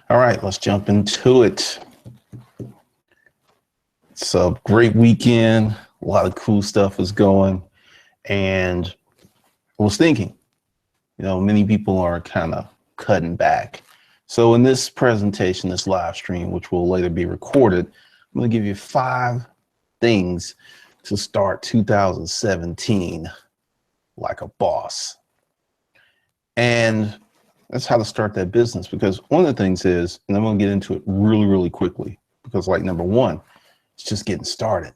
All right, let's jump into it. It's a great weekend. A lot of cool stuff is going. And I was thinking, many people are kind of cutting back. So in this presentation, this live stream, which will later be recorded, I'm going to give you 5 things to start 2017 like a boss. And that's how to start that business, because one of the things is, and I'm going to get into it really, really quickly, because like number one, it's just getting started.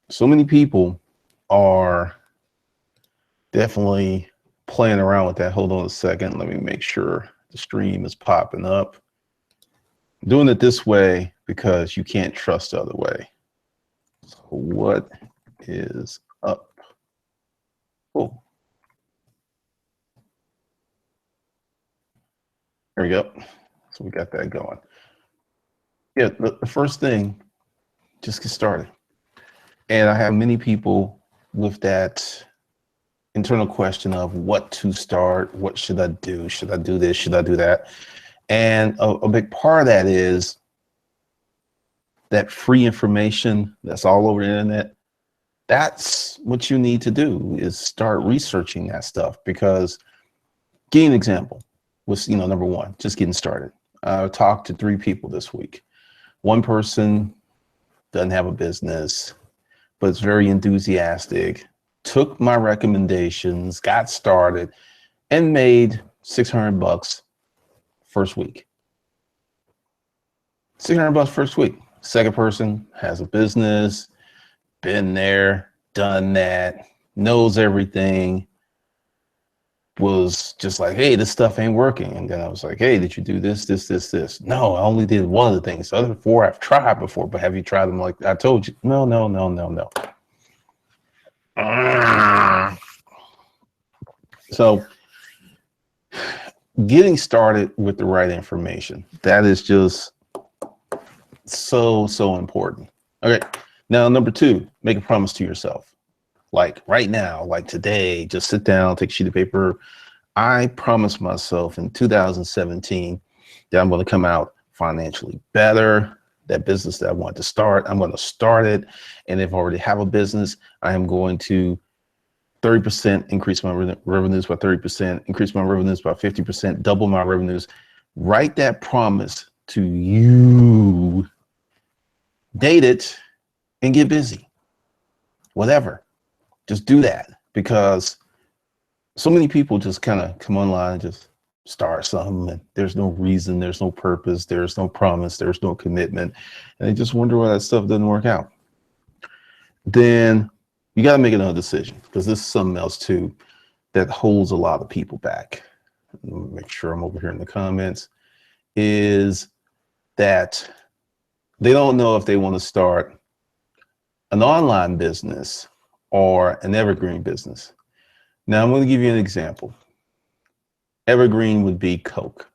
So many people are definitely playing around with that. Hold on a second. Let me make sure the stream is popping up. I'm doing it this way because you can't trust the other way. So what is up? Oh, there we go. So we got that going. Yeah, the first thing, just get started. And I have many people with that internal question of what to start, what should I do? Should I do this? Should I do that? And a big part of that is that free information that's all over the internet. That's what you need to do, is start researching that stuff. Because, give you an example, was number one, just getting started. I talked to 3 people this week. One person doesn't have a business, but it's very enthusiastic, took my recommendations, got started, and made $600 first week. $600 first week. Second person has a business, been there, done that, knows everything, was just like, hey, this stuff ain't working. And then I was like, hey, did you do this, this, this, this? No, I only did one of the things. The other 4 I've tried before, but have you tried them like I told you? No. So getting started with the right information, that is just so important. Okay, now number 2, make a promise to yourself. Like right now, like today, just sit down, take a sheet of paper. I promised myself in 2017 that I'm going to come out financially better. That business that I want to start, I'm going to start it. And if I already have a business, I am going to 30% increase my revenues by 30%, increase my revenues by 50%, double my revenues. Write that promise to you, date it, and get busy. Whatever. Just do that, because so many people just kind of come online and just start something, and there's no reason, there's no purpose, there's no promise, there's no commitment, and they just wonder why that stuff doesn't work out. Then you got to make another decision, because this is something else too that holds a lot of people back. Let me make sure I'm over here in the comments. Is that they don't know if they want to start an online business or an evergreen business. Now I'm going to give you an example. Evergreen would be Coke.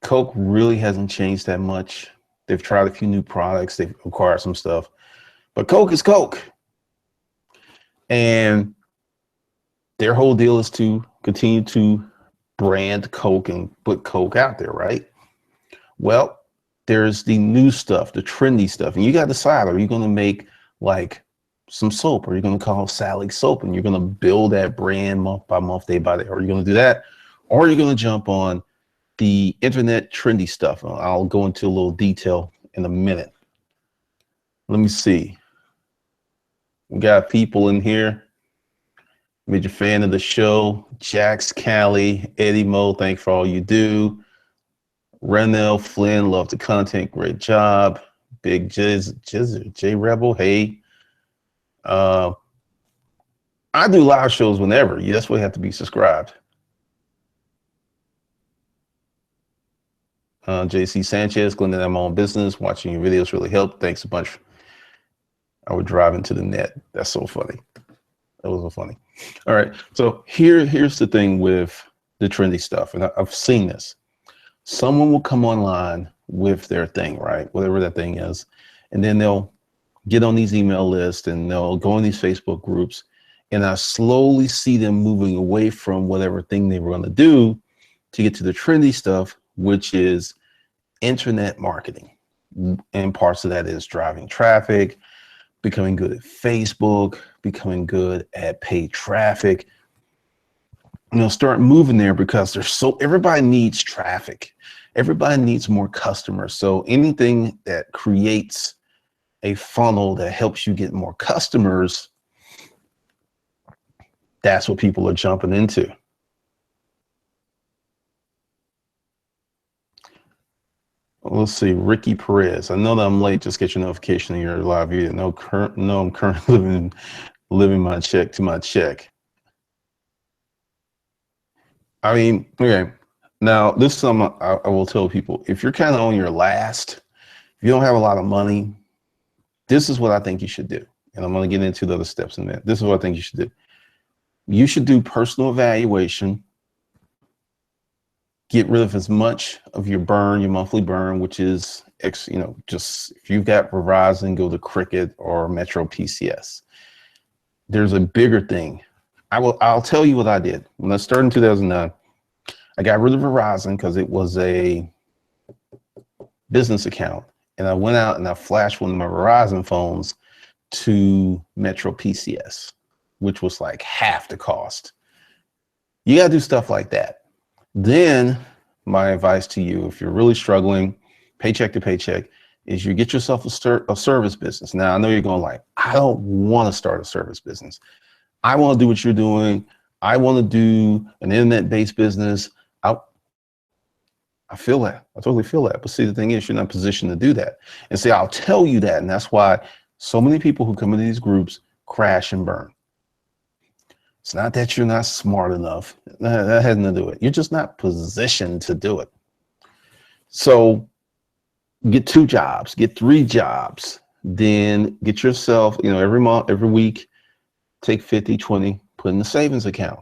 Coke really hasn't changed that much. They've tried a few new products, they've acquired some stuff, but Coke is Coke. And their whole deal is to continue to brand Coke and put Coke out there, right? Well, there's the new stuff, the trendy stuff, and you got to decide, are you going to make like some soap, or you're going to call Sally soap, and you're going to build that brand month by month, day by day? Or are you going to do that? Or are you going to jump on the internet trendy stuff? I'll go into a little detail in a minute. Let me see. We got people in here. Major fan of the show. Jax Callie, Eddie Mo, thanks for all you do. Renell Flynn, love the content, great job. Big J Rebel, hey. I do live shows whenever. You just have to be subscribed. JC Sanchez, Glendon, I'm on business. Watching your videos really helped. Thanks a bunch. I would drive into the net. That's so funny. That was so funny. All right. So here's the thing with the trendy stuff. And I've seen this. Someone will come online with their thing, right? Whatever that thing is. And then they'll get on these email lists and they'll go in these Facebook groups, and I slowly see them moving away from whatever thing they were going to do to get to the trendy stuff, which is internet marketing. And parts of that is driving traffic, becoming good at Facebook, becoming good at paid traffic. Start moving there because everybody needs traffic. Everybody needs more customers. So anything that creates a funnel that helps you get more customers, that's what people are jumping into. Let's see, Ricky Perez. I know that I'm late. Just get your notification in your live video. No, I'm currently living my check to my check. I mean, okay. Now, this is something I will tell people. If you're kind of on your last, if you don't have a lot of money, this is what I think you should do. And I'm going to get into the other steps in that. This is what I think you should do. You should do personal evaluation. Get rid of as much of your burn, your monthly burn, which is, just if you've got Verizon, go to Cricket or Metro PCS. There's a bigger thing. I'll tell you what I did. When I started in 2009, I got rid of Verizon because it was a business account. And I went out and I flashed one of my Verizon phones to Metro PCS, which was like half the cost. You got to do stuff like that. Then my advice to you, if you're really struggling paycheck to paycheck, is you get yourself a service business. Now, I know you're going like, I don't want to start a service business. I want to do what you're doing. I want to do an internet-based business. I feel that. I totally feel that. But see, the thing is, you're not positioned to do that. And see, I'll tell you that. And that's why so many people who come into these groups crash and burn. It's not that you're not smart enough. That has nothing to do with it. You're just not positioned to do it. So get 2 jobs, get 3 jobs, then get yourself, every month, every week, take 50, 20, put in the savings account.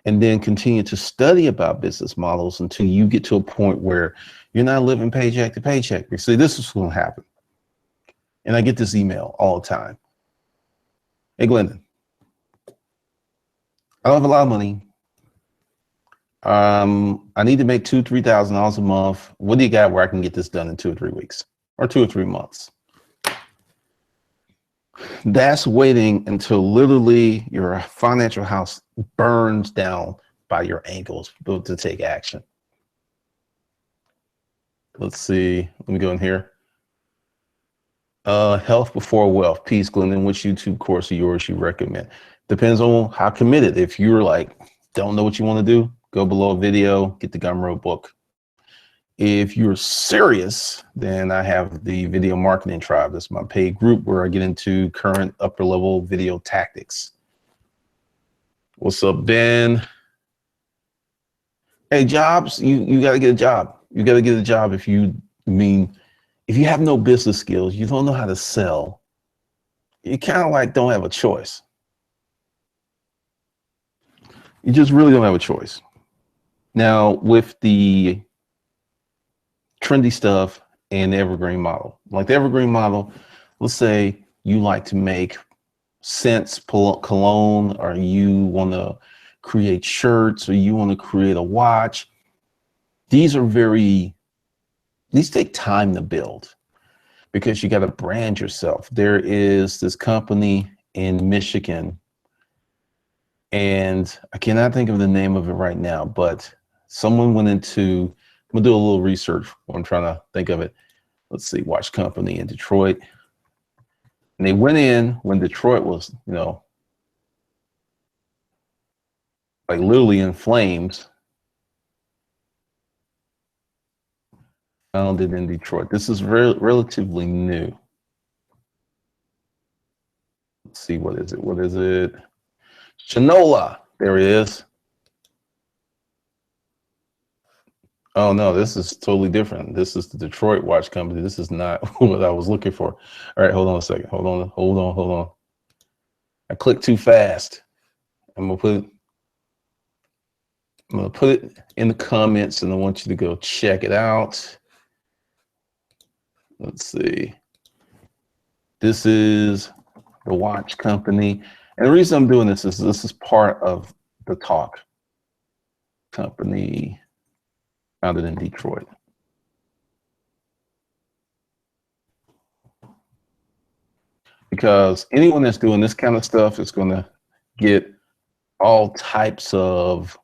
And then continue to study about business models until you get to a point where you're not living paycheck to paycheck. You see, this is what's going to happen. And I get this email all the time. Hey, Glendon, I don't have a lot of money. I need to make $2,000-3,000 a month. What do you got where I can get this done in 2 or 3 weeks or 2 or 3 months? That's waiting until literally your financial house burns down by your ankles to take action. Let's see. Let me go in here. Health before wealth. Peace, Glendon. Which YouTube course of yours you recommend? Depends on how committed. If you're like, don't know what you want to do, go below a video, get the Gumroad book. If you're serious, then I have the Video Marketing Tribe. That's my paid group where I get into current upper level video tactics. What's up, Ben? Hey, jobs, you got to get a job. You got to get a job if you have no business skills, you don't know how to sell, you kind of like don't have a choice. You just really don't have a choice. Now, with the trendy stuff and the evergreen model, like the evergreen model, let's say you like to make scents, cologne, or you want to create shirts, or you want to create a watch. These take time to build because you got to brand yourself. There is this company in Michigan, and I cannot think of the name of it right now, but someone went into, I'm gonna do a little research when I'm trying to think of it. Let's see, watch company in Detroit. And they went in when Detroit was, like literally in flames. Found it in Detroit. This is relatively new. Let's see, what is it? What is it? Shinola. There it is. Oh no, this is totally different. This is the Detroit watch company. This is not what I was looking for. All right, hold on a second. Hold on. I clicked too fast. I'm gonna put it in the comments, and I want you to go check it out. Let's see. This is the watch company. And the reason I'm doing this is part of the talk. Company founded in Detroit. because anyone that's doing this kind of stuff is going to get all types of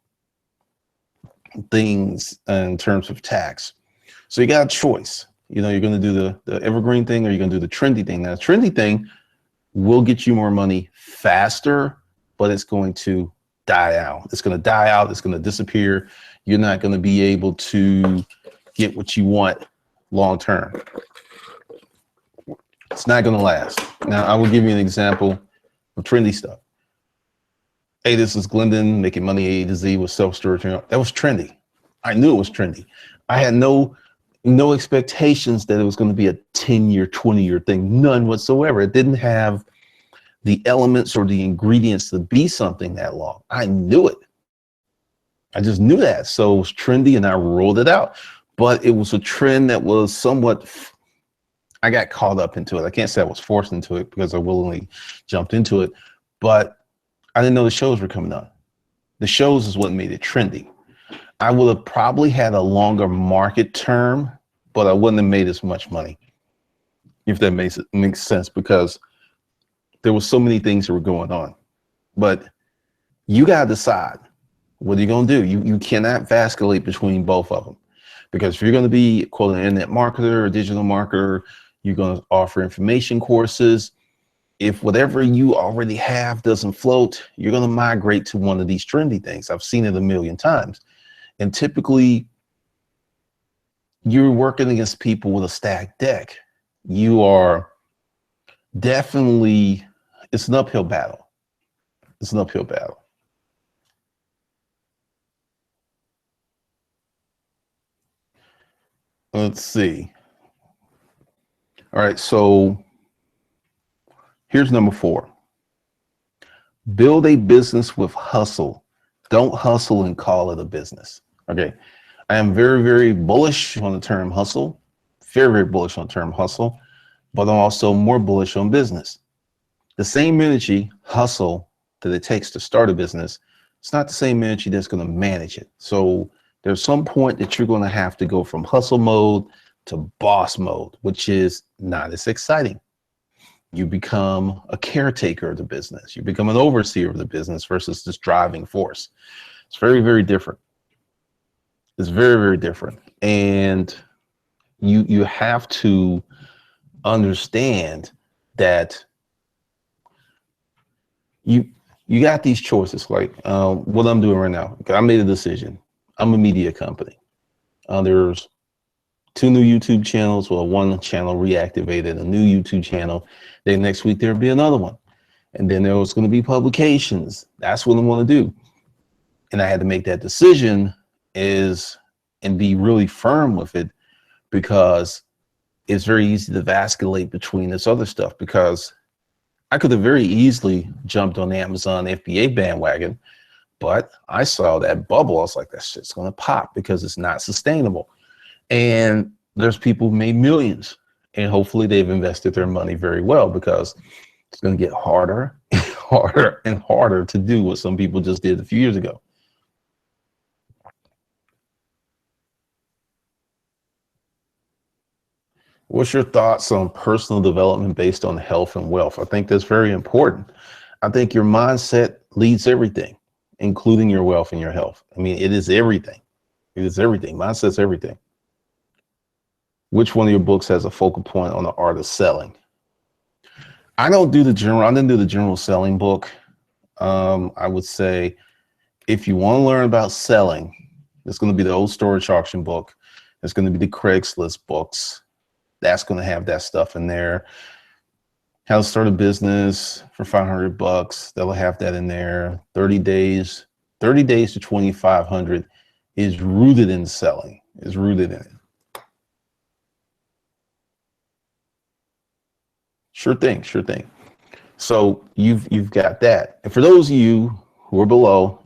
things in terms of tax. So you got a choice. You know, you're going to do the evergreen thing, or you're going to do the trendy thing. Now, the trendy thing will get you more money faster, but it's going to die out. It's going to die out. It's going to disappear. You're not going to be able to get what you want long term. It's not going to last. Now, I will give you an example of trendy stuff. Hey, this is Glendon making money A to Z with self-storage. That was trendy. I knew it was trendy. I had no expectations that it was going to be a 10-year, 20-year thing. None whatsoever. It didn't have the elements or the ingredients to be something that long. I knew it. I just knew that. So it was trendy and I rolled it out. But it was a trend that was somewhat, I got caught up into it. I can't say I was forced into it because I willingly jumped into it, but I didn't know the shows were coming on. The shows is what made it trendy. I would have probably had a longer market term, but I wouldn't have made as much money, if that makes sense, because there were so many things that were going on. But you got to decide, what are you going to do? You cannot vacillate between both of them, because if you're going to be, quote, an internet marketer or digital marketer, you're going to offer information courses. If whatever you already have doesn't float, you're going to migrate to one of these trendy things. I've seen it a million times. And typically, you're working against people with a stacked deck. You are definitely, it's an uphill battle. It's an uphill battle. Let's see. All right, so here's number 4. Build a business with hustle. Don't hustle and call it a business. Okay. I am very, very bullish on the term hustle. Very, very bullish on the term hustle, but I'm also more bullish on business. The same energy, hustle, that it takes to start a business, it's not the same energy that's going to manage it. So there's some point that you're going to have to go from hustle mode to boss mode, which is not as exciting. You become a caretaker of the business. You become an overseer of the business versus this driving force. It's very, very different. It's very, very different. And you have to understand that you got these choices, like what I'm doing right now. I made a decision. I'm a media company. There's 2 new YouTube channels. Well, 1 channel reactivated, a new YouTube channel. Then next week there'll be another one. And then there was going to be publications. That's what I want to do. And I had to make that decision and be really firm with it, because it's very easy to vacillate between this other stuff, because I could have very easily jumped on the Amazon FBA bandwagon, but I saw that bubble. I was like, that shit's going to pop because it's not sustainable. And there's people who made millions, and hopefully they've invested their money very well, because it's going to get harder, harder and harder to do what some people just did a few years ago. What's your thoughts on personal development based on health and wealth? I think that's very important. I think your mindset leads everything, including your wealth and your health. I mean, it is everything. It is everything. Mindset's everything. Which one of your books has a focal point on the art of selling? I didn't do the general selling book. I would say, if you want to learn about selling, it's going to be the old storage auction book. It's going to be the Craigslist books. That's going to have that stuff in there. How to start a business for $500. They'll have that in there. 30 days to 2,500 is rooted in selling. Is rooted in it. Sure thing. Sure thing. So you've got that. And for those of you who are below,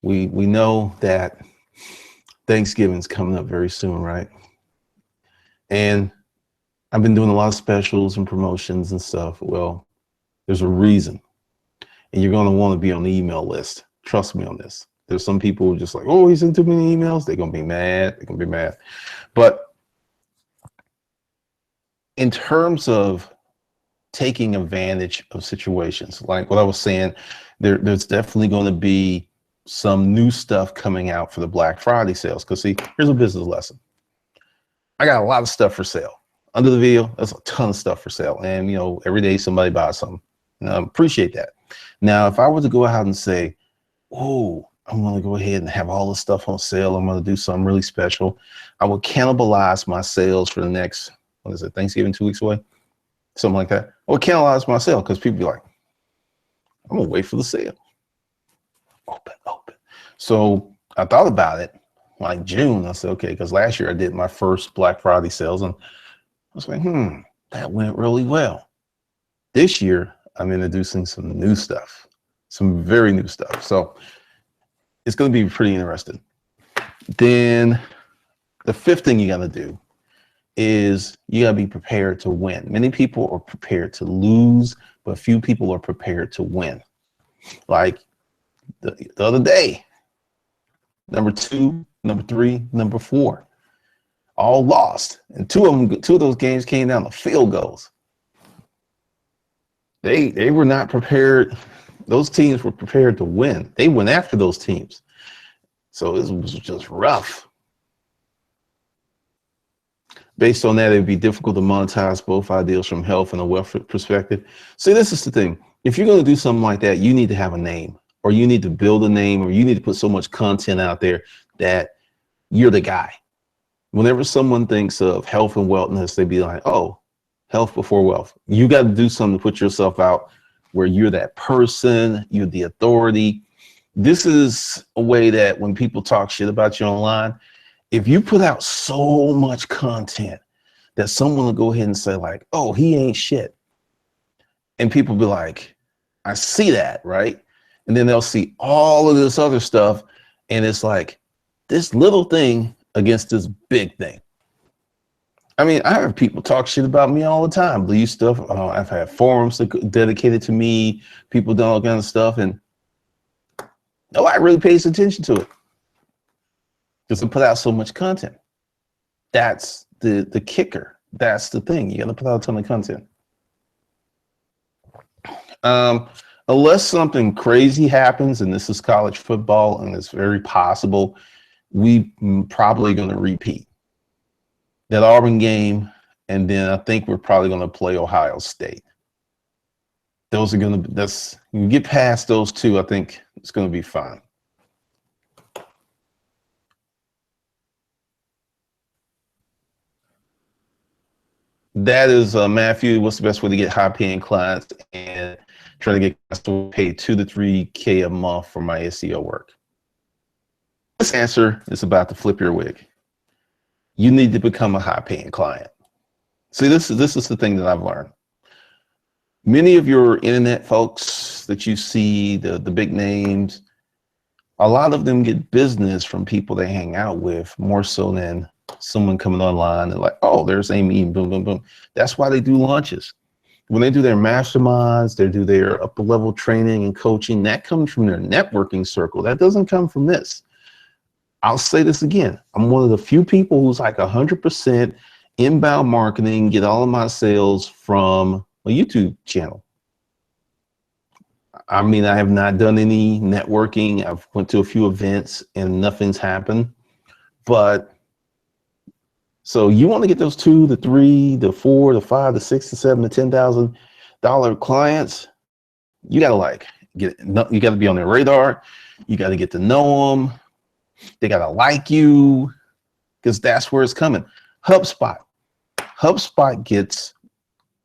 we know that Thanksgiving's coming up very soon, right? And I've been doing a lot of specials and promotions and stuff. Well, there's a reason. And you're going to want to be on the email list. Trust me on this. There's some people who are just like, oh, he sent too many emails. They're going to be mad. They're going to be mad. But in terms of taking advantage of situations. Like what I was saying, there's definitely going to be some new stuff coming out for the Black Friday sales. Because see, here's a business lesson. I got a lot of stuff for sale. Under the video, there's a ton of stuff for sale. And, you know, every day somebody buys something. And I appreciate that. Now, if I were to go out and say, oh, I'm going to go ahead and have all this stuff on sale, I'm going to do something really special, I would cannibalize my sales for the next, what is it, Thanksgiving 2 weeks away? Something like that. I would cannibalize my sale because people be like, I'm going to wait for the sale. Open. So I thought about it like June. I said, okay, because last year I did my first Black Friday sales and I was like, that went really well. This year, I'm introducing some new stuff, some very new stuff. So it's going to be pretty interesting. Then the fifth thing you got to do is you got to be prepared to win. Many people are prepared to lose, but few people are prepared to win. Like the other day, number 2, number 3, number 4, all lost. And two of those games came down to field goals. They were not prepared. Those teams were prepared to win. They went after those teams. So it was just rough. Based on that, it'd be difficult to monetize both ideas from health and a wealth perspective. See, this is the thing. If you're going to do something like that, you need to have a name, or you need to build a name, or you need to put so much content out there that you're the guy. Whenever someone thinks of health and wellness, they'd be like, oh, health before wealth. You got to do something to put yourself out where you're that person, you're the authority. This is a way that when people talk shit about you online, if you put out so much content that someone will go ahead and say like, oh, he ain't shit. And people be like, I see that, right? And then they'll see all of this other stuff. And it's like this little thing against this big thing. I mean, I have people talk shit about me all the time, believe stuff. I've had forums dedicated to me, people done all kinds of stuff, and nobody really pays attention to it because I put out so much content. That's the kicker. That's the thing. You got to put out a ton of content. Unless something crazy happens, and this is college football, and it's very possible, we probably going to repeat that Auburn game, and then I think we're probably going to play Ohio State. Those are going to be, you get past those two, I think it's going to be fine. That is Matthew. What's the best way to get high-paying clients and try to get customers paid $2 to $3K a month for my SEO work? This answer is about to flip your wig. You need to become a high-paying client. See, this is the thing that I've learned. Many of your internet folks that you see, the big names, a lot of them get business from people they hang out with more so than someone coming online and like, oh, there's Amy, boom, boom, boom. That's why they do launches. When they do their masterminds, they do their upper level training and coaching, that comes from their networking circle. That doesn't come from this. I'll say this again. I'm one of the few people who's like 100% inbound marketing, get all of my sales from a YouTube channel. I mean, I have not done any networking. I've went to a few events and nothing's happened. But so you want to get those 2 to 3 to 4 to 5 to 6 to 7 to $10,000 clients, you got to like you got to be on their radar. You got to get to know them. They got to like you, because that's where it's coming. HubSpot gets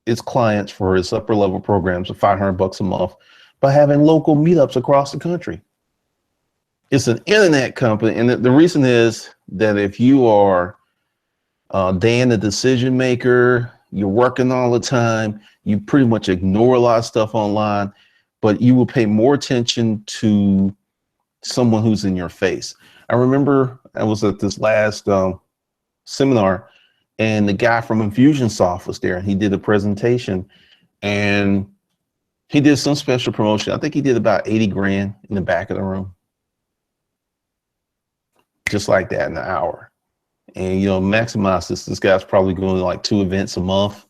its clients for its upper level programs of $500 a month by having local meetups across the country. It's an internet company. And the reason is that if you are Dan, the decision maker, you're working all the time, you pretty much ignore a lot of stuff online, but you will pay more attention to someone who's in your face. I remember I was at this last seminar, and the guy from Infusionsoft was there, and he did a presentation, and he did some special promotion. I think he did about 80 grand in the back of the room, just like that, in an hour. And you know, maximize this. This guy's probably going to like 2 events a month.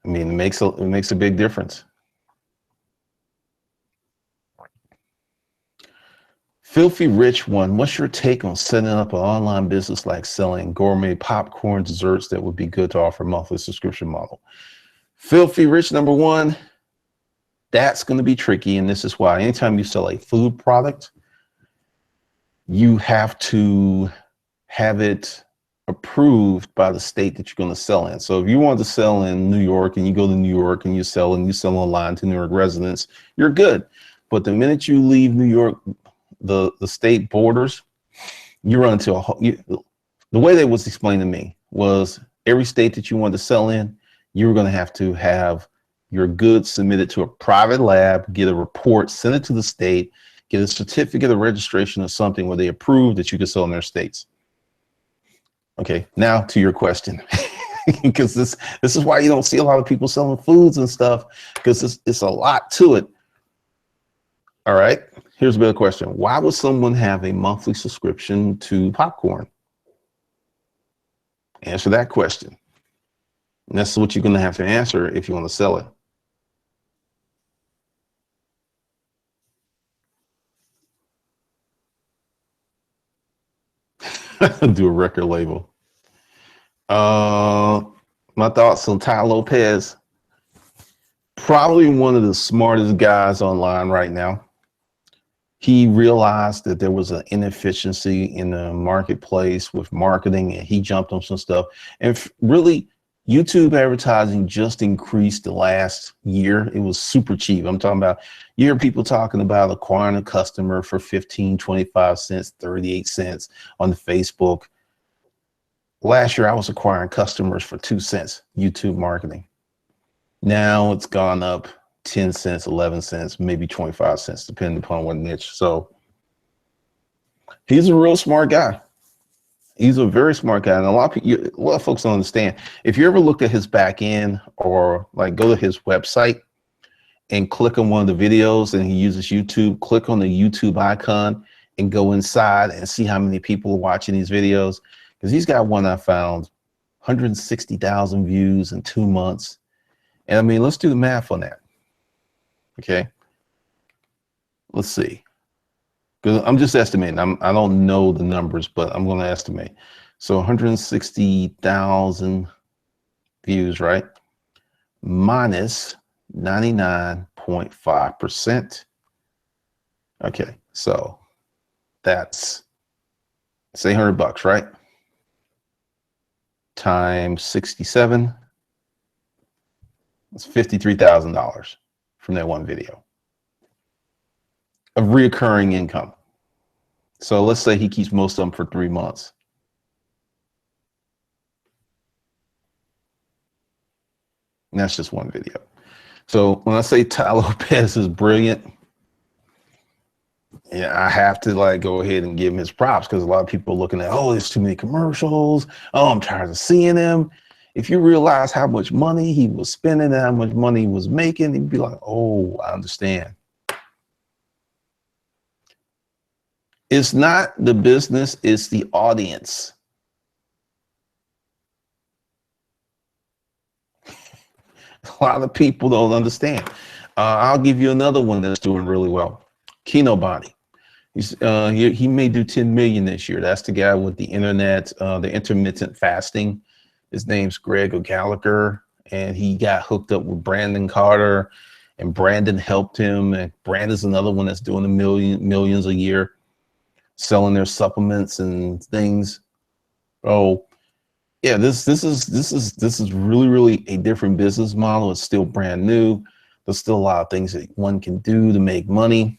I mean, it makes a big difference. Filthy Rich one, what's your take on setting up an online business like selling gourmet popcorn desserts that would be good to offer a monthly subscription model? Filthy Rich number one, that's going to be tricky. And this is why anytime you sell a food product, you have to have it approved by the state that you're going to sell in. So if you want to sell in New York and you go to New York and you sell online to New York residents, you're good. But the minute you leave New York, the state borders, you run into the way that was explained to me was every state that you want to sell in, you were going to have your goods submitted to a private lab, get a report, send it to the state, get a certificate of registration or something where they approve that you can sell in their states. Okay, now to your question, because this is why you don't see a lot of people selling foods and stuff, because it's a lot to it. All right, here's a better question. Why would someone have a monthly subscription to popcorn? Answer that question. And that's what you're going to have to answer if you want to sell it. Do a record label. My thoughts on Ty Lopez. Probably one of the smartest guys online right now. He realized that there was an inefficiency in the marketplace with marketing, and he jumped on some stuff. And really, YouTube advertising just increased the last year. It was super cheap. I'm talking about, you hear people talking about acquiring a customer for 15, 25 cents, 38 cents on the Facebook. Last year, I was acquiring customers for 2 cents, YouTube marketing. Now it's gone up 10 cents, 11 cents, maybe 25 cents, depending upon what niche. So he's a real smart guy. He's a very smart guy. And a lot of folks don't understand. If you ever look at his back end or like go to his website and click on one of the videos and he uses YouTube, click on the YouTube icon and go inside and see how many people are watching these videos. Because he's got one I found, 160,000 views in 2 months. And I mean, let's do the math on that. Okay. Let's see. Because I'm just estimating. I don't know the numbers, but I'm going to estimate. So 160,000 views, right? Minus 99.5%. Okay. So that's, say $100, right? Times 67. It's $53,000 from that one video of reoccurring income. So let's say he keeps most of them for 3 months. And that's just one video. So when I say Ty Lopez is brilliant, yeah, I have to like go ahead and give him his props, because a lot of people are looking at, oh, there's too many commercials. Oh, I'm tired of seeing them. If you realize how much money he was spending and how much money he was making, you'd be like, oh, I understand. It's not the business, it's the audience. A lot of people don't understand. I'll give you another one that's doing really well. Kino Body. He may do 10 million this year. That's the guy with the internet, the intermittent fasting. His name's Greg O'Gallagher, and he got hooked up with Brandon Carter, and Brandon helped him. And Brandon's another one that's doing millions a year, selling their supplements and things. Oh, yeah, this is really a different business model. It's still brand new. There's still a lot of things that one can do to make money.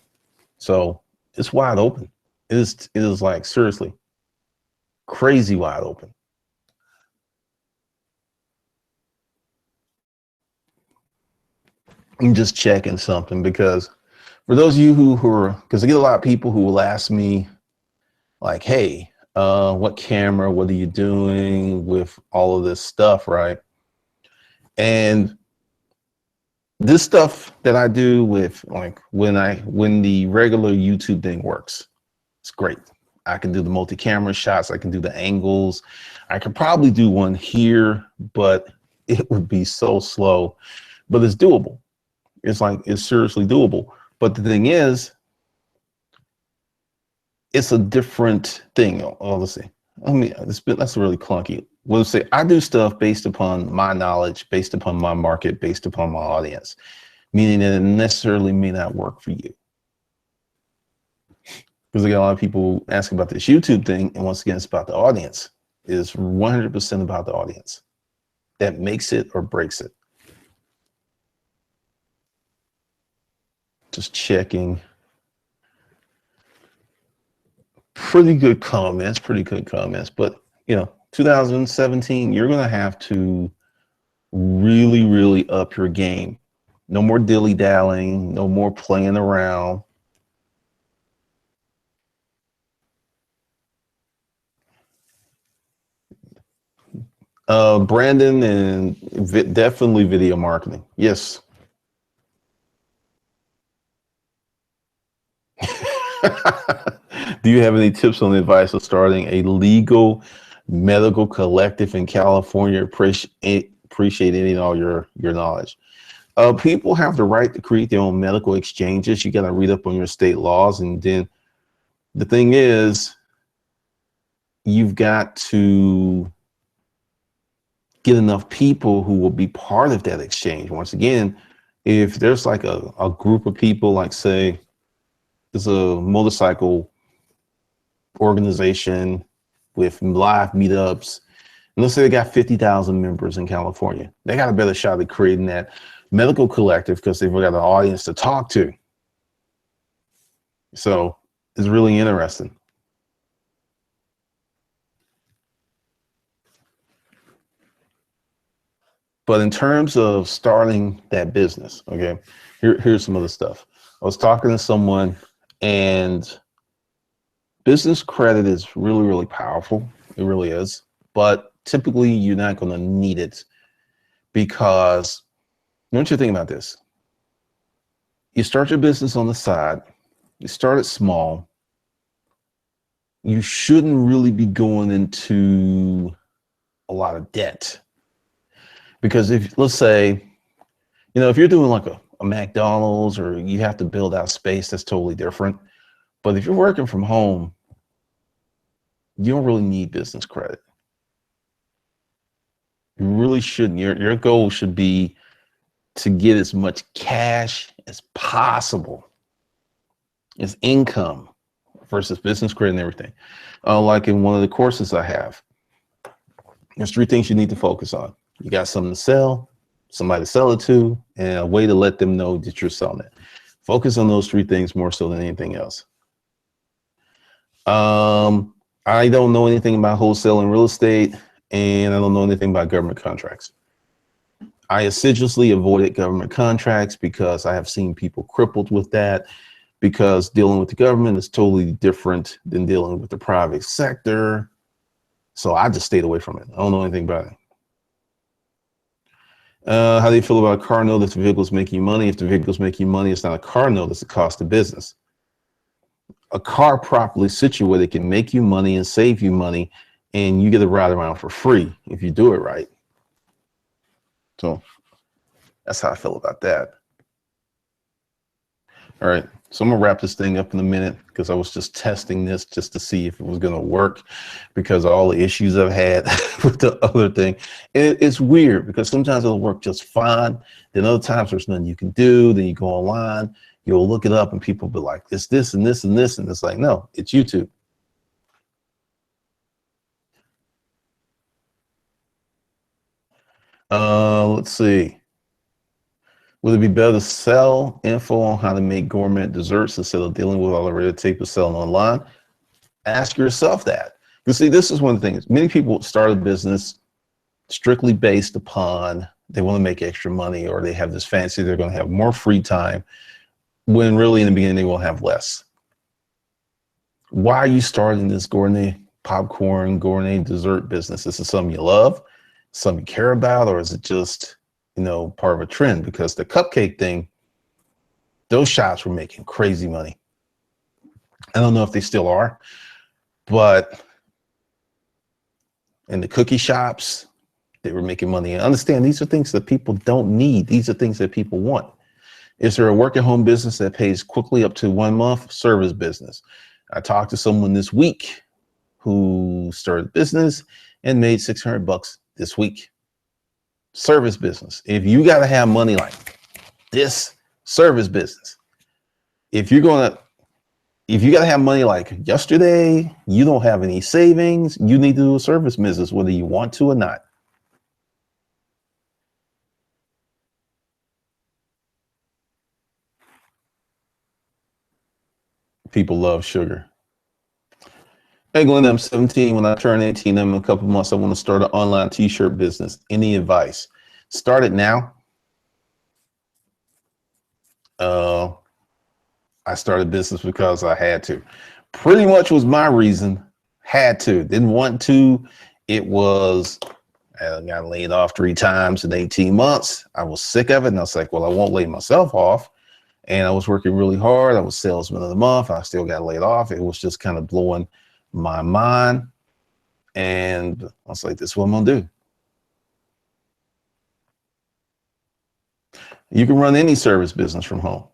So it's wide open. It is like seriously crazy wide open. I'm just checking something, because for those of you who are, because I get a lot of people who will ask me like, hey, what camera, what are you doing with all of this stuff, right? And this stuff that I do with, like, when the regular YouTube thing works, it's great. I can do the multi-camera shots, I can do the angles. I could probably do one here, but it would be so slow, but it's doable. It's like, it's seriously doable. But the thing is, it's a different thing. Oh, let's see. I mean, that's really clunky. We'll say I do stuff based upon my knowledge, based upon my market, based upon my audience, meaning that it necessarily may not work for you. Because I got a lot of people ask about this YouTube thing, and once again, it's about the audience. It is 100% about the audience. That makes it or breaks it. Just checking. Pretty good comments, but 2017, you're going to have to really, really up your game. No more dilly-dallying, no more playing around. Brandon, and definitely video marketing. Yes. Do you have any tips on the advice of starting a legal medical collective in California? Appreciate any and all your knowledge. People have the right to create their own medical exchanges. You got to read up on your state laws. And then the thing is, you've got to get enough people who will be part of that exchange. Once again, if there's like a group of people, like say there's a motorcycle organization with live meetups, and let's say they got 50,000 members in California, they got a better shot at creating that medical collective because they've got an audience to talk to. So it's really interesting. But in terms of starting that business, okay, here's some other stuff. I was talking to someone, and business credit is really, really powerful. It really is. But typically, you're not going to need it because, don't you think about this? You start your business on the side, you start it small. You shouldn't really be going into a lot of debt. Because if, let's say, if you're doing like a McDonald's, or you have to build out space, that's totally different. But if you're working from home, you don't really need business credit. You really shouldn't. Your goal should be to get as much cash as possible as income versus business credit and everything. Like in one of the courses I have, there's 3 things you need to focus on. You got something to sell, somebody to sell it to, and a way to let them know that you're selling it. Focus on those 3 things more so than anything else. I don't know anything about wholesaling real estate, and I don't know anything about government contracts. I assiduously avoided government contracts because I have seen people crippled with that, because dealing with the government is totally different than dealing with the private sector. So I just stayed away from it. I don't know anything about it. How do you feel about a car note if the vehicle's making you money? If the vehicle's making you money, it's not a car note, it's a cost of business. A car properly situated can make you money and save you money, and you get to ride around for free if you do it right. So that's how I feel about that. All right, so I'm gonna wrap this thing up in a minute because I was just testing this just to see if it was gonna work because of all the issues I've had with the other thing. And it's weird because sometimes it'll work just fine. Then other times there's nothing you can do. Then you go online, you'll look it up, and people be like, this and this and this, and it's like, no, it's YouTube. Let's see. Would it be better to sell info on how to make gourmet desserts instead of dealing with all the red tape of selling online? Ask yourself that. You see, this is one of the things. Many people start a business strictly based upon they want to make extra money, or they have this fancy they're going to have more free time, when really in the beginning they will have less. Why are you starting this gourmet popcorn, gourmet dessert business? Is it something you love, something you care about, or is it just part of a trend? Because the cupcake thing, those shops were making crazy money. I don't know if they still are, but in the cookie shops, They were making money. And understand, these are things that people don't need. These are things that people want. Is there a work at home business that pays quickly up to 1 month? Service business. I talked to someone this week who started a business and made $600 this week. Service business. If you got to have money like this, service business. If you got to have money like yesterday, you don't have any savings, you need to do a service business, whether you want to or not. People love sugar. Hey, Glenn, I'm 17. When I turn 18, in a couple months, I want to start an online t-shirt business. Any advice? Start it now. I started business because I had to. Pretty much was my reason. Had to. Didn't want to. It was, I got laid off 3 times in 18 months. I was sick of it. And I was like, well, I won't lay myself off. And I was working really hard. I was salesman of the month. I still got laid off. It was just kind of blowing my mind. And I was like, this is what I'm going to do. You can run any service business from home.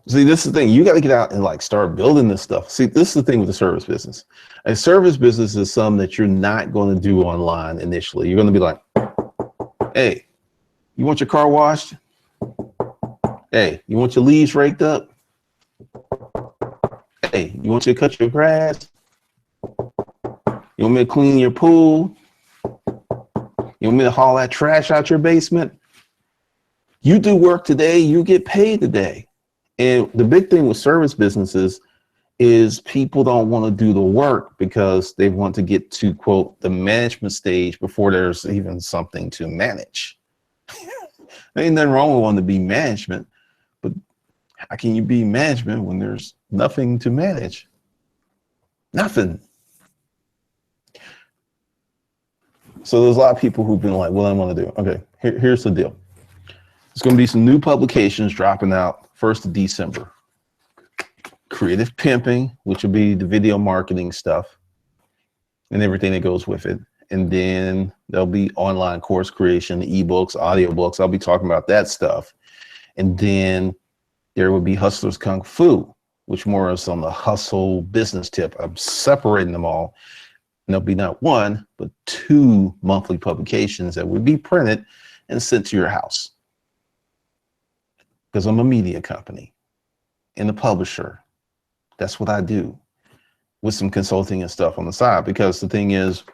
See, this is the thing. You got to get out and like start building this stuff. See, this is the thing with the service business. A service business is something that you're not going to do online initially. You're going to be like, hey, you want your car washed? Hey, you want your leaves raked up? Hey, you want you to cut your grass? You want me to clean your pool? You want me to haul that trash out your basement? You do work today, you get paid today. And the big thing with service businesses is people don't want to do the work because they want to get to, quote, the management stage before there's even something to manage. There ain't nothing wrong with wanting to be management, but how can you be management when there's nothing to manage? Nothing. So there's a lot of people who've been like, what I want to do. Okay, here's the deal. There's going to be some new publications dropping out 1st of December. Creative Pimping, which will be the video marketing stuff and everything that goes with it. And then there'll be online course creation, ebooks, audiobooks. I'll be talking about that stuff. And then there will be Hustlers Kung Fu, which more is on the hustle business tip. I'm separating them all. And there'll be not 1, but 2 monthly publications that will be printed and sent to your house. Because I'm a media company and a publisher. That's what I do, with some consulting and stuff on the side. Because the thing is,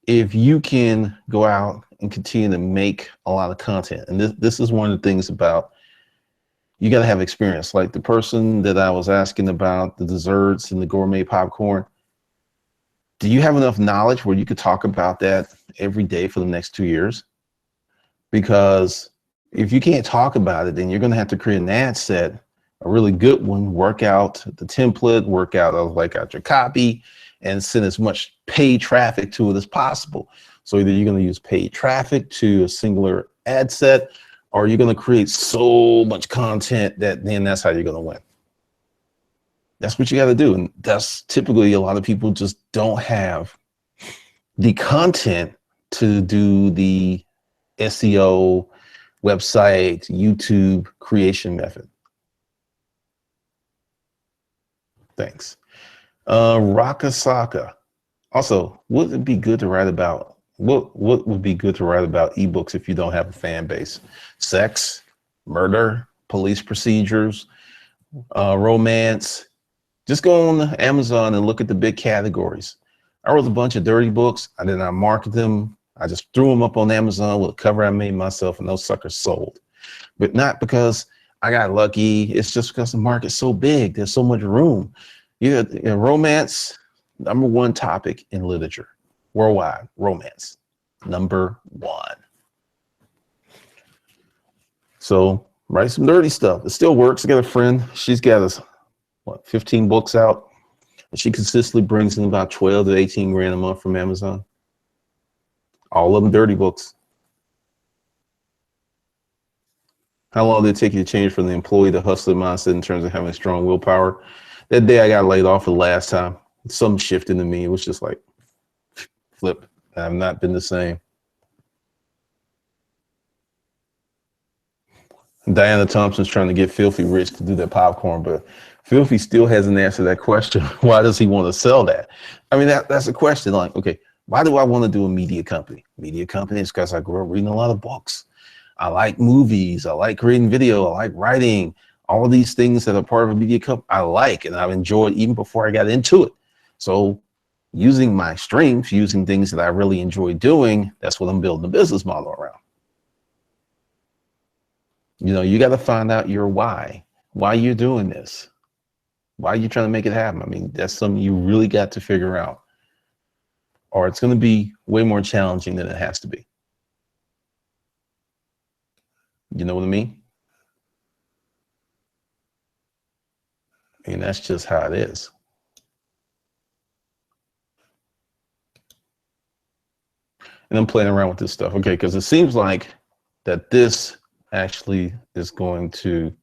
if you can go out and continue to make a lot of content, and this is one of the things about, you got to have experience. Like the person that I was asking about the desserts and the gourmet popcorn, do you have enough knowledge where you could talk about that every day for the next 2 years? Because if you can't talk about it, then you're going to have to create an ad set, a really good one, work out the template, work out your copy, and send as much paid traffic to it as possible. So either you're going to use paid traffic to a singular ad set, or you're going to create so much content that then that's how you're going to win. That's what you got to do. And that's typically, a lot of people just don't have the content to do the SEO, website, YouTube creation method. Thanks. Rakasaka. Also, would it be good to write about, what would be good to write about ebooks if you don't have a fan base? Sex, murder, police procedures, romance. Just go on Amazon and look at the big categories. I wrote a bunch of dirty books. I did not market them. I just threw them up on Amazon with a cover I made myself, and those suckers sold. But not because I got lucky. It's just because the market's so big. There's so much room. Romance, #1 topic in literature worldwide. Romance, #1. So write some dirty stuff. It still works. I got a friend. She's got 15 books out. And she consistently brings in about 12 to 18 grand a month from Amazon. All of them dirty books. How long did it take you to change from the employee to hustler mindset in terms of having strong willpower? That day I got laid off for the last time, something shifted in me. It was just like, flip. I've not been the same. Diana Thompson's trying to get Filthy rich to do that popcorn, but Filthy still hasn't answered that question. Why does he want to sell that? I mean, that's a question. Like, okay, why do I want to do a media company? Media company is because I grew up reading a lot of books. I like movies. I like creating video. I like writing. All of these things that are part of a media company, I like, and I've enjoyed even before I got into it. So using my strengths, using things that I really enjoy doing, that's what I'm building a business model around. You know, you got to find out your why you're doing this. Why are you trying to make it happen? I mean, that's something you really got to figure out, or it's going to be way more challenging than it has to be. You know what I mean? And that's just how it is. And I'm playing around with this stuff. Okay, because it seems like that this actually is going to,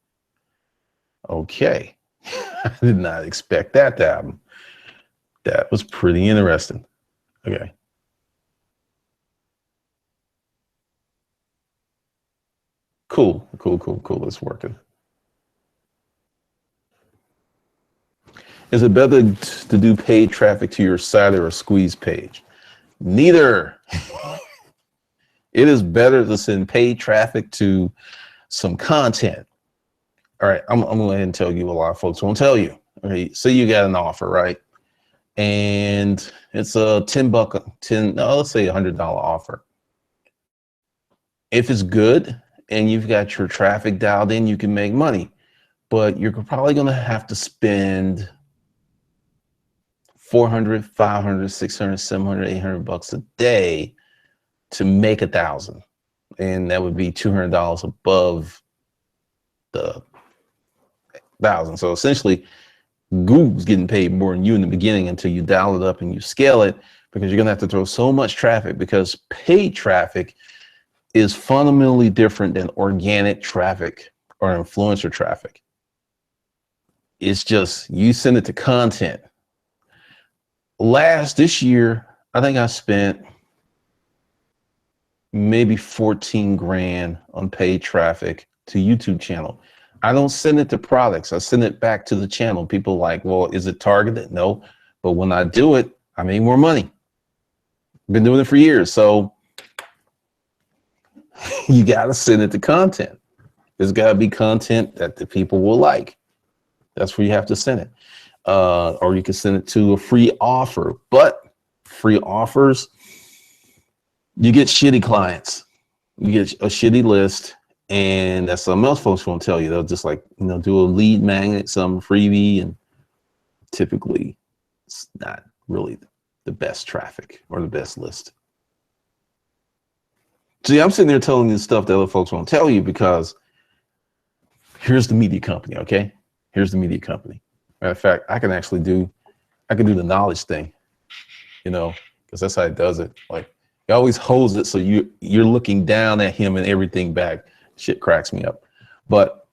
okay. I did not expect that to happen. That was pretty interesting. Okay. Cool. It's working. Is it better to do paid traffic to your site or a squeeze page? Neither. It is better to send paid traffic to some content. All right, I'm going to go ahead and tell you a lot of folks won't tell you. Okay, so you got an offer, right? And it's a let's say $100 offer. If it's good and you've got your traffic dialed in, you can make money, but you're probably going to have to spend 400, 500, 600, 700, 800 bucks a day to make 1,000. And that would be $200 above the 1,000. So essentially Google's getting paid more than you in the beginning until you dial it up and you scale it, because you're going to have to throw so much traffic, because paid traffic is fundamentally different than organic traffic or influencer traffic. It's just, you send it to content. This year, I think I spent maybe 14 grand on paid traffic to YouTube channel. I don't send it to products. I send it back to the channel. People are like, well, is it targeted? No, but when I do it, I make more money. Been doing it for years. So you got to send it to content. There's got to be content that the people will like. That's where you have to send it. Or you can send it to a free offer, but free offers, you get shitty clients. You get a shitty list, and that's something else folks won't tell you. They'll just like, do a lead magnet, some freebie, and typically it's not really the best traffic or the best list. See, I'm sitting there telling you stuff that other folks won't tell you, because here's the media company, okay? Here's the media company. Matter of fact, I can do the knowledge thing, because that's how it does it. Like, he always holds it so you're looking down at him and everything back. Shit cracks me up. But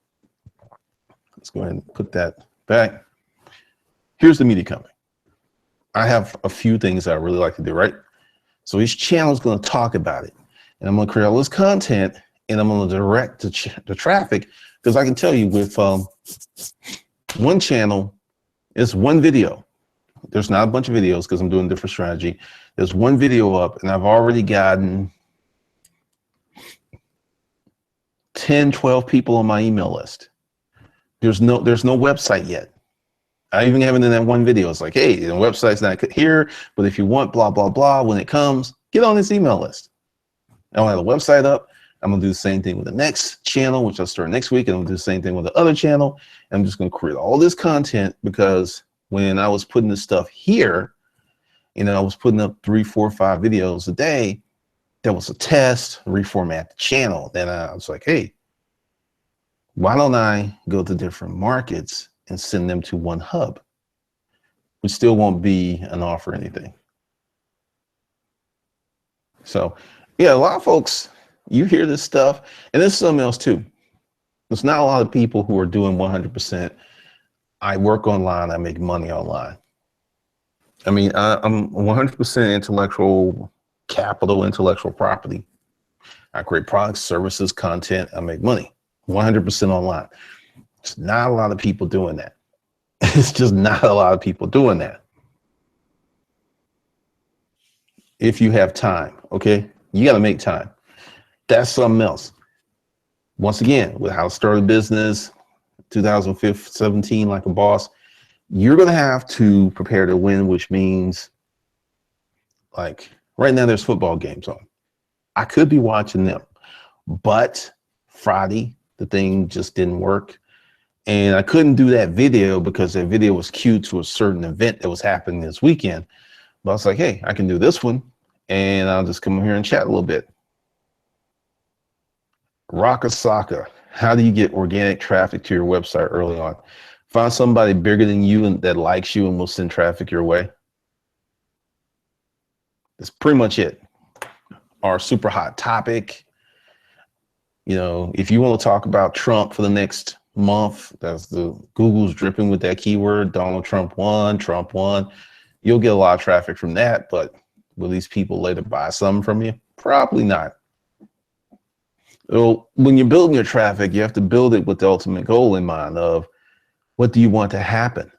let's go ahead and put that back. Here's the media company. I have a few things that I really like to do, right? So each channel is going to talk about it, and I'm going to create all this content, and I'm going to direct the traffic, because I can tell you with one channel, it's one video. There's not a bunch of videos because I'm doing a different strategy. There's one video up, and I've already gotten 10, 12 people on my email list. There's no website yet. I even have it in that one video. It's like, hey, the website's not here, but if you want blah, blah, blah, when it comes, get on this email list. I don't have a website up. I'm going to do the same thing with the next channel, which I'll start next week. And I'm going to do the same thing with the other channel. And I'm just going to create all this content, because when I was putting this stuff here, I was putting up 3, 4, 5 videos a day. That was a test, reformat the channel. Then I was like, hey, why don't I go to different markets and send them to one hub, which still won't be an offer or anything. So yeah, a lot of folks, you hear this stuff, and there's something else too. There's not a lot of people who are doing 100%. I work online, I make money online. I mean, I'm 100% intellectual capital, intellectual property. I create products, services, content. I make money 100% online. It's not a lot of people doing that. It's just not a lot of people doing that. If you have time, okay, you got to make time. That's something else. Once again, with how to start a business, 2017, like a boss, you're going to have to prepare to win, which means like right now there's football games on. I could be watching them, but Friday, the thing just didn't work. And I couldn't do that video because that video was queued to a certain event that was happening this weekend. But I was like, hey, I can do this one and I'll just come here and chat a little bit. Raka Saka, how do you get organic traffic to your website early on? Find somebody bigger than you and that likes you and will send traffic your way. That's pretty much it. Our super hot topic. You know, if you want to talk about Trump for the next month, that's the Google's dripping with that keyword, Donald Trump won, you'll get a lot of traffic from that, but will these people later buy something from you? Probably not. So when you're building your traffic, you have to build it with the ultimate goal in mind of what do you want to happen?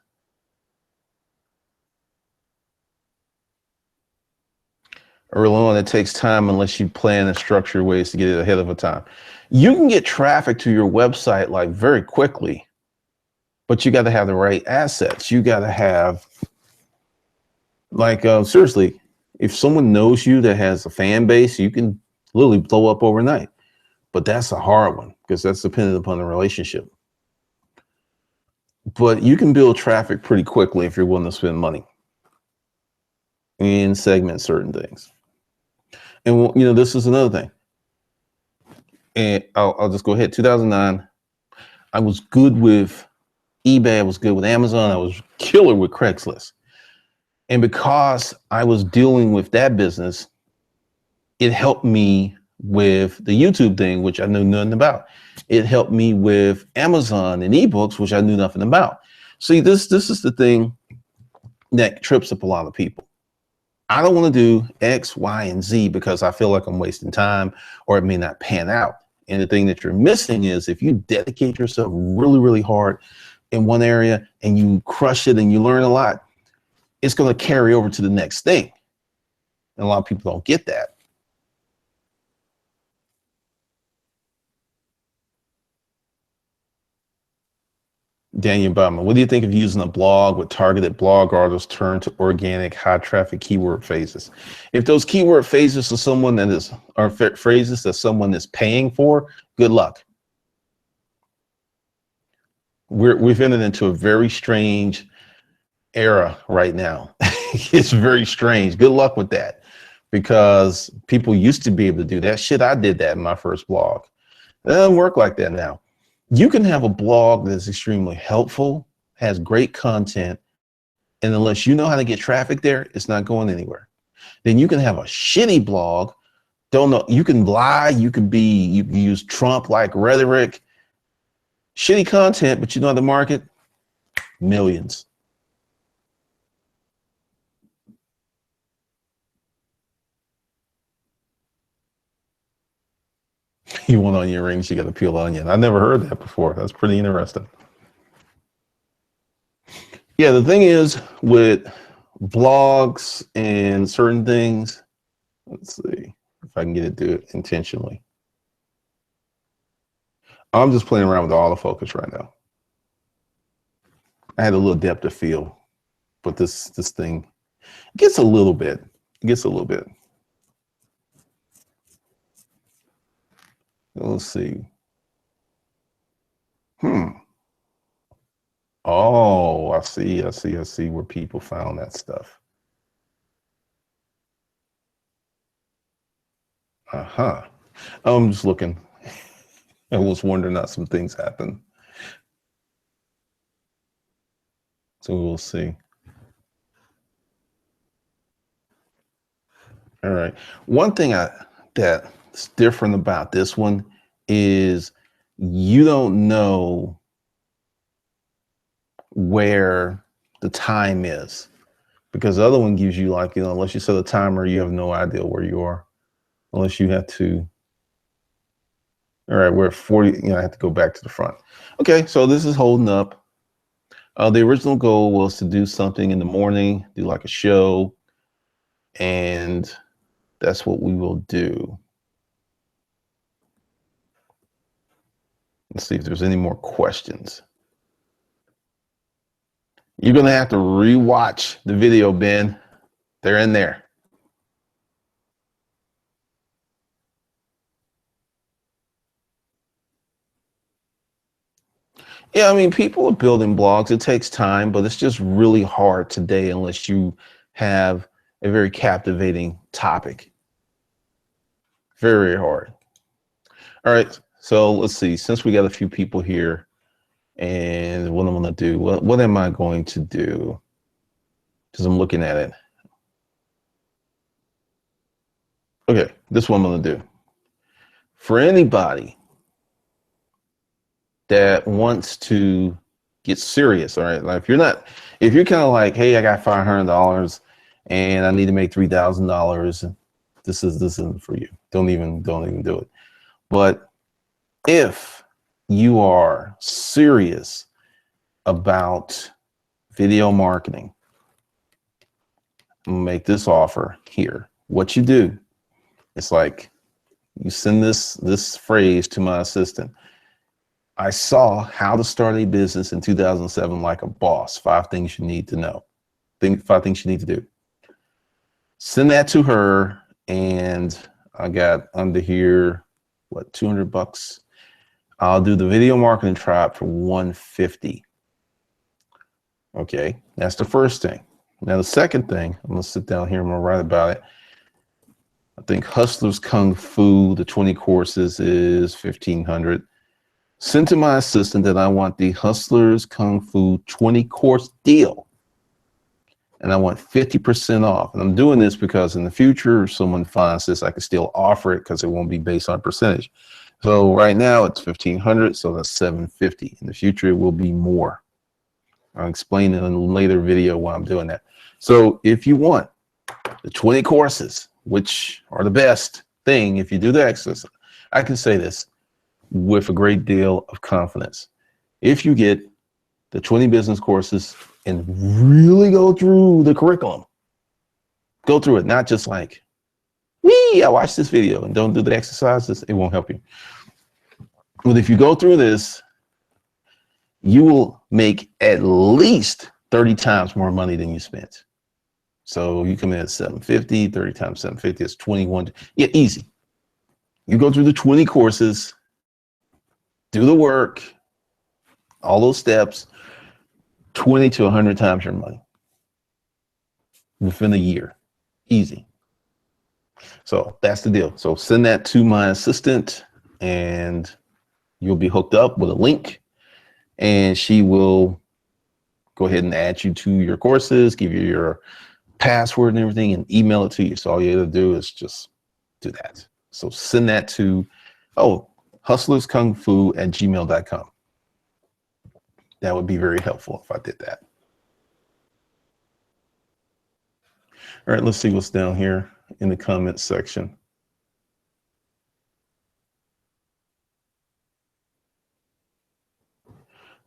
Early on, it takes time unless you plan and structure ways to get it ahead of a time. You can get traffic to your website like very quickly, but you got to have the right assets. You got to have like, seriously, if someone knows you that has a fan base, you can literally blow up overnight. But that's a hard one because that's dependent upon the relationship. But you can build traffic pretty quickly if you're willing to spend money and segment certain things. And, you know, this is another thing. And I'll just go ahead. 2009, I was good with eBay. I was good with Amazon. I was killer with Craigslist. And because I was dealing with that business, it helped me with the YouTube thing, which I knew nothing about. It helped me with Amazon and ebooks, which I knew nothing about. See, this is the thing that trips up a lot of people. I don't want to do X, Y, and Z because I feel like I'm wasting time or it may not pan out. And the thing that you're missing is if you dedicate yourself really, really hard in one area and you crush it and you learn a lot, it's going to carry over to the next thing. And a lot of people don't get that. Daniel Bauman, what do you think of using a blog with targeted blog artists turned to organic high traffic keyword phases? If those keyword phases are someone that is, or phrases that someone is paying for, good luck. We've entered into a very strange era right now. It's very strange. Good luck with that because people used to be able to do that. Shit, I did that in my first blog. It doesn't work like that now. You can have a blog that's extremely helpful, has great content, and unless you know how to get traffic there, it's not going anywhere. Then you can have a shitty blog, don't know, you can lie, you can use Trump-like rhetoric, shitty content, but you know how to market? Millions. You want onion rings, you got to peel onion. I never heard that before. That's pretty interesting. Yeah, the thing is with blogs and certain things, let's see if I can get it to do it intentionally. I'm just playing around with the autofocus right now. I had a little depth of field, but this thing gets a little bit. It gets a little bit. Let's see. Oh, I see where people found that stuff. I'm just looking. I was wondering how some things happen. So we'll see. All right. One thing that's different about this one is you don't know where the time is. because the other one gives you like, you know, unless you set a timer, you have no idea where you are, unless you have to. All right, we're at 40, you know, I have to go back to the front. Okay, so this is holding up. The original goal was to do something in the morning, do like a show, and that's what we will do. Let's see if there's any more questions. You're gonna have to rewatch the video, Ben. They're in there. Yeah, I mean, people are building blogs. It takes time, but it's just really hard today unless you have a very captivating topic. Very hard. All right, so let's see. Since we got a few people here, and what I'm gonna do, what am I going to do? Because I'm looking at it. Okay, this is what I'm gonna do. For anybody that wants to get serious, all right, like if you're kind of like, hey, I got $500 and I need to make $3,000, this isn't for you. Don't even do it. But if you are serious about video marketing, I'm gonna make this offer here. What you do, it's like you send this phrase to my assistant. I saw how to start a business in 2007 like a boss. 5 things you need to know. 5 things you need to do. Send that to her, and I got under here, what, $200? I'll do the video marketing tribe for $150. Okay, that's the first thing. Now the second thing, I'm gonna sit down here, I'm gonna write about it. I think Hustlers Kung Fu, the 20 courses is $1,500. Send to my assistant that I want the Hustlers Kung Fu 20 course deal. And I want 50% off. And I'm doing this because in the future, if someone finds this, I can still offer it because it won't be based on percentage. So right now it's $1,500, so that's $750. In the future, it will be more. I'll explain in a later video why I'm doing that. So if you want the 20 courses, which are the best thing, if you do the exercise, I can say this with a great deal of confidence. If you get the 20 business courses and really go through the curriculum, go through it, not just like, wee, I watched this video and don't do the exercises, it won't help you. But if you go through this, you will make at least 30 times more money than you spent. So you come in at 750, 30 times 750 is 21. Yeah, easy. You go through the 20 courses, do the work, all those steps, 20 to 100 times your money within a year. Easy. So that's the deal. So send that to my assistant and you'll be hooked up with a link, and she will go ahead and add you to your courses, give you your password and everything, and email it to you. So all you have to do is just do that. So send that to, hustlerskungfu@gmail.com. That would be very helpful if I did that. All right, let's see what's down here in the comments section.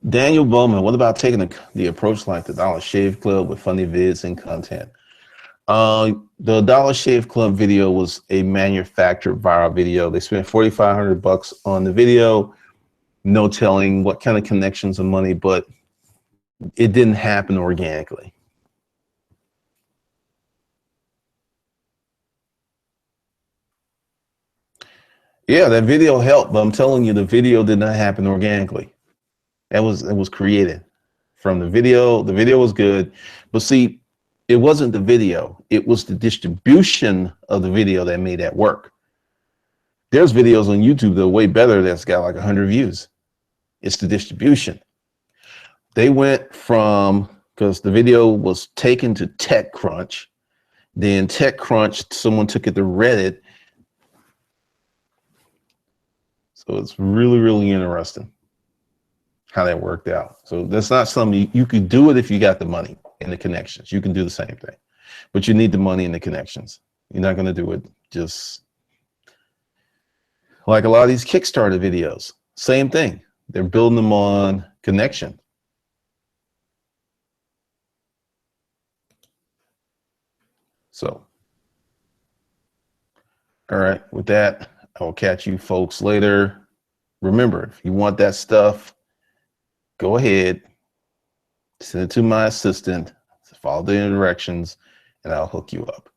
Daniel Bowman, what about taking the approach like the Dollar Shave Club with funny vids and content? The Dollar Shave Club video was a manufactured viral video. They spent $4,500 on the video. No telling what kind of connections and money, but it didn't happen organically. Yeah, that video helped, but I'm telling you, the video did not happen organically. It was created from the video. The video was good, but see, it wasn't the video. It was the distribution of the video that made that work. There's videos on YouTube that are way better that's got like 100 views. It's the distribution. They went from, because the video was taken to TechCrunch, then TechCrunch, someone took it to Reddit. So it's really, really interesting how that worked out. So that's not something you could do it if you got the money. and the connections. You can do the same thing, but you need the money and the connections. You're not going to do it just like a lot of these Kickstarter videos. Same thing. They're building them on connection. So, all right, with that, I will catch you folks later. Remember, if you want that stuff, go ahead, send it to my assistant, follow the directions, and I'll hook you up.